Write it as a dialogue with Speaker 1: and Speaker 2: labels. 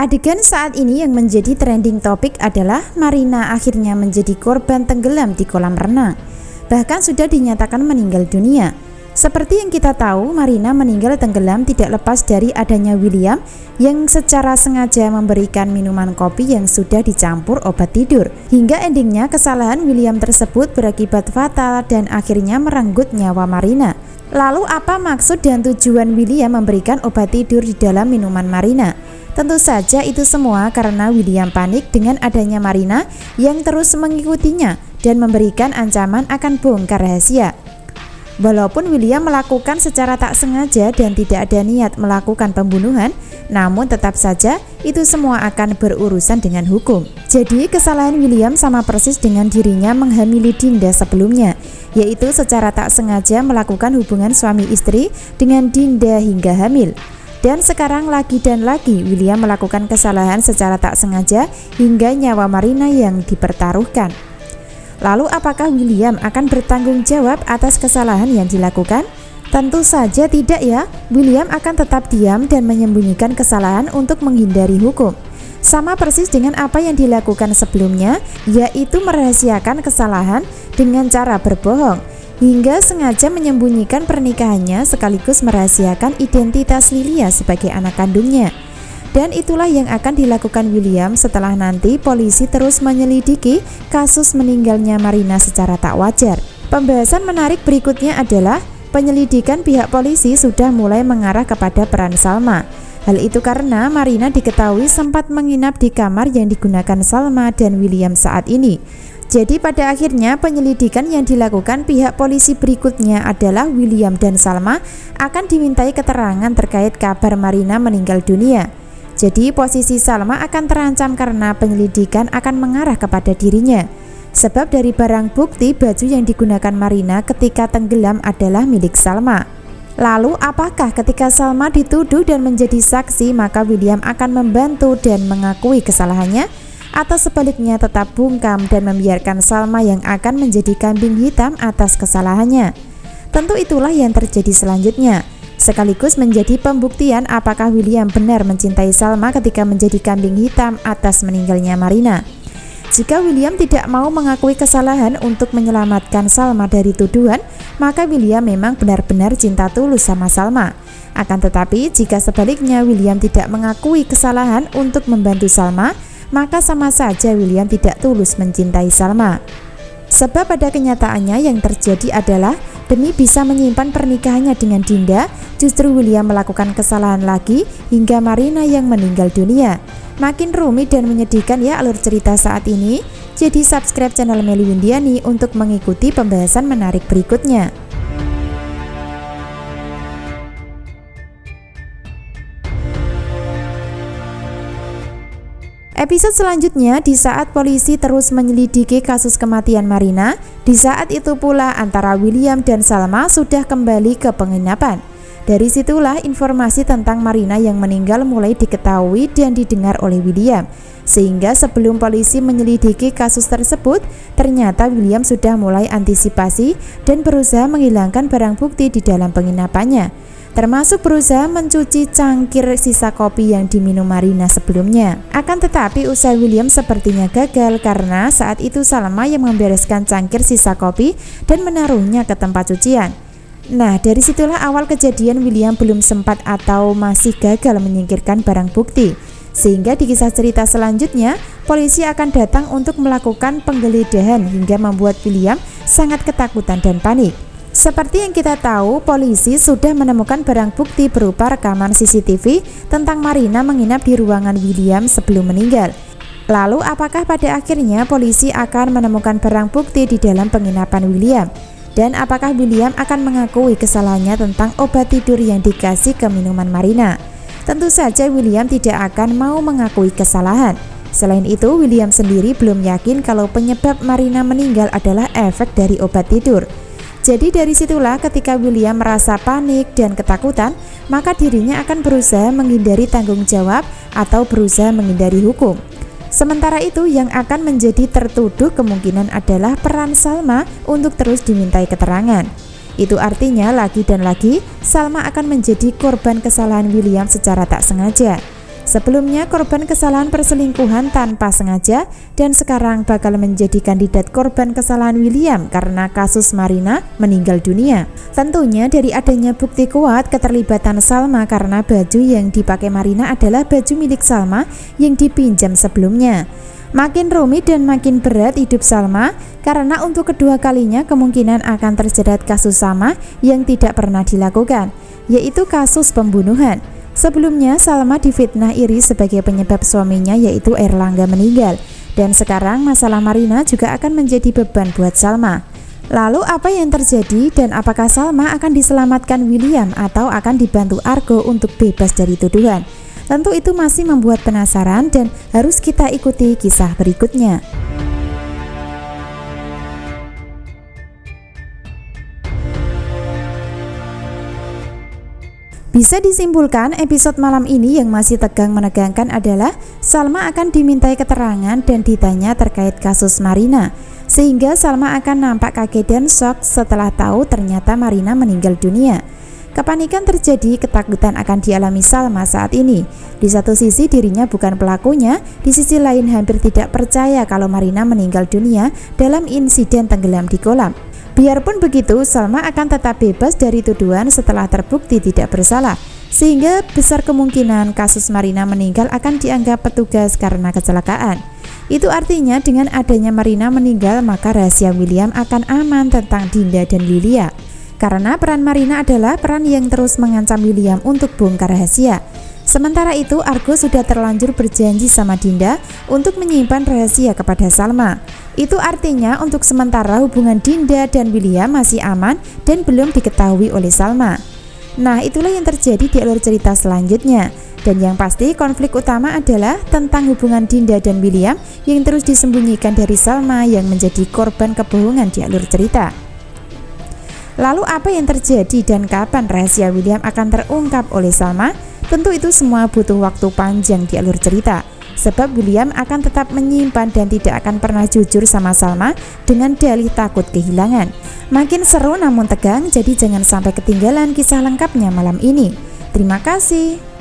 Speaker 1: Adegan saat ini yang menjadi trending topik adalah Marina akhirnya menjadi korban tenggelam di kolam renang. Bahkan sudah dinyatakan meninggal dunia. Seperti yang kita tahu, Marina meninggal tenggelam tidak lepas dari adanya William yang secara sengaja memberikan minuman kopi yang sudah dicampur obat tidur. Hingga endingnya kesalahan William tersebut berakibat fatal dan akhirnya merenggut nyawa Marina. Lalu apa maksud dan tujuan William memberikan obat tidur di dalam minuman Marina? Tentu saja itu semua karena William panik dengan adanya Marina yang terus mengikutinya dan memberikan ancaman akan bongkar rahasia. Walaupun William melakukan secara tak sengaja dan tidak ada niat melakukan pembunuhan, namun tetap saja itu semua akan berurusan dengan hukum. Jadi kesalahan William sama persis dengan dirinya menghamili Dinda sebelumnya, yaitu secara tak sengaja melakukan hubungan suami istri dengan Dinda hingga hamil. Dan sekarang lagi dan lagi William melakukan kesalahan secara tak sengaja hingga nyawa Marina yang dipertaruhkan. Lalu apakah William akan bertanggung jawab atas kesalahan yang dilakukan? Tentu saja tidak ya. William akan tetap diam dan menyembunyikan kesalahan untuk menghindari hukum. Sama persis dengan apa yang dilakukan sebelumnya, yaitu merahasiakan kesalahan dengan cara berbohong, hingga sengaja menyembunyikan pernikahannya sekaligus merahasiakan identitas Lilia sebagai anak kandungnya. Dan itulah yang akan dilakukan William setelah nanti polisi terus menyelidiki kasus meninggalnya Marina secara tak wajar. Pembahasan menarik berikutnya adalah penyelidikan pihak polisi sudah mulai mengarah kepada peran Salma. Hal itu karena Marina diketahui sempat menginap di kamar yang digunakan Salma dan William saat ini. Jadi pada akhirnya penyelidikan yang dilakukan pihak polisi berikutnya adalah William dan Salma akan dimintai keterangan terkait kabar Marina meninggal dunia. Jadi posisi Salma akan terancam karena penyelidikan akan mengarah kepada dirinya. Sebab dari barang bukti baju yang digunakan Marina ketika tenggelam adalah milik Salma. Lalu apakah ketika Salma dituduh dan menjadi saksi maka William akan membantu dan mengakui kesalahannya? Atau sebaliknya tetap bungkam dan membiarkan Salma yang akan menjadi kambing hitam atas kesalahannya? Tentu itulah yang terjadi selanjutnya, sekaligus menjadi pembuktian apakah William benar mencintai Salma ketika menjadi kambing hitam atas meninggalnya Marina. Jika William tidak mau mengakui kesalahan untuk menyelamatkan Salma dari tuduhan, maka William memang benar-benar cinta tulus sama Salma. Akan tetapi jika sebaliknya William tidak mengakui kesalahan untuk membantu Salma, maka sama saja William tidak tulus mencintai Salma. Sebab pada kenyataannya yang terjadi adalah demi bisa menyimpan pernikahannya dengan Dinda, justru William melakukan kesalahan lagi hingga Marina yang meninggal dunia. Makin rumit dan menyedihkan ya alur cerita saat ini. Jadi subscribe channel Melly Windiani untuk mengikuti pembahasan menarik berikutnya. Episode selanjutnya di saat polisi terus menyelidiki kasus kematian Marina, di saat itu pula antara William dan Salma sudah kembali ke penginapan. Dari situlah informasi tentang Marina yang meninggal mulai diketahui dan didengar oleh William. Sehingga sebelum polisi menyelidiki kasus tersebut, ternyata William sudah mulai antisipasi dan berusaha menghilangkan barang bukti di dalam penginapannya, termasuk berusaha mencuci cangkir sisa kopi yang diminum Marina sebelumnya. Akan tetapi usaha William sepertinya gagal karena saat itu Salma yang membereskan cangkir sisa kopi dan menaruhnya ke tempat cucian. Nah, dari situlah awal kejadian William belum sempat atau masih gagal menyingkirkan barang bukti. Sehingga di kisah cerita selanjutnya, polisi akan datang untuk melakukan penggeledahan hingga membuat William sangat ketakutan dan panik. Seperti yang kita tahu, polisi sudah menemukan barang bukti berupa rekaman CCTV tentang Marina menginap di ruangan William sebelum meninggal. Lalu apakah pada akhirnya polisi akan menemukan barang bukti di dalam penginapan William? Dan apakah William akan mengakui kesalahannya tentang obat tidur yang dikasih ke minuman Marina? Tentu saja William tidak akan mau mengakui kesalahan. Selain itu, William sendiri belum yakin kalau penyebab Marina meninggal adalah efek dari obat tidur. Jadi dari situlah ketika William merasa panik dan ketakutan, maka dirinya akan berusaha menghindari tanggung jawab atau berusaha menghindari hukum. Sementara itu yang akan menjadi tertuduh kemungkinan adalah peran Salma untuk terus dimintai keterangan. Itu artinya lagi dan lagi Salma akan menjadi korban kesalahan William secara tak sengaja. Sebelumnya korban kesalahan perselingkuhan tanpa sengaja dan sekarang bakal menjadi kandidat korban kesalahan William karena kasus Marina meninggal dunia. Tentunya dari adanya bukti kuat keterlibatan Salma karena baju yang dipakai Marina adalah baju milik Salma yang dipinjam sebelumnya. Makin rumit dan makin berat hidup Salma karena untuk kedua kalinya kemungkinan akan terjerat kasus sama yang tidak pernah dilakukan, yaitu kasus pembunuhan. Sebelumnya Salma difitnah iri sebagai penyebab suaminya yaitu Erlangga meninggal, dan sekarang masalah Marina juga akan menjadi beban buat Salma. Lalu apa yang terjadi dan apakah Salma akan diselamatkan William atau akan dibantu Argo untuk bebas dari tuduhan? Tentu itu masih membuat penasaran dan harus kita ikuti kisah berikutnya. Bisa disimpulkan episode malam ini yang masih tegang menegangkan adalah Salma akan dimintai keterangan dan ditanya terkait kasus Marina, sehingga Salma akan nampak kaget dan shock setelah tahu ternyata Marina meninggal dunia. Kepanikan terjadi, ketakutan akan dialami Salma saat ini. Di satu sisi dirinya bukan pelakunya, di sisi lain hampir tidak percaya kalau Marina meninggal dunia dalam insiden tenggelam di kolam. Biarpun begitu, Salma akan tetap bebas dari tuduhan setelah terbukti tidak bersalah, sehingga besar kemungkinan kasus Marina meninggal akan dianggap petugas karena kecelakaan. Itu artinya dengan adanya Marina meninggal, maka rahasia William akan aman tentang Dinda dan Lilia. Karena peran Marina adalah peran yang terus mengancam William untuk bongkar rahasia. Sementara itu, Argo sudah terlanjur berjanji sama Dinda untuk menyimpan rahasia kepada Salma. Itu artinya untuk sementara hubungan Dinda dan William masih aman dan belum diketahui oleh Salma. Nah, itulah yang terjadi di alur cerita selanjutnya. Dan yang pasti konflik utama adalah tentang hubungan Dinda dan William yang terus disembunyikan dari Salma yang menjadi korban kebohongan di alur cerita. Lalu apa yang terjadi dan kapan rahasia William akan terungkap oleh Salma? Tentu itu semua butuh waktu panjang di alur cerita, sebab William akan tetap menyimpan dan tidak akan pernah jujur sama Salma dengan dalih takut kehilangan. Makin seru namun tegang, jadi jangan sampai ketinggalan kisah lengkapnya malam ini. Terima kasih.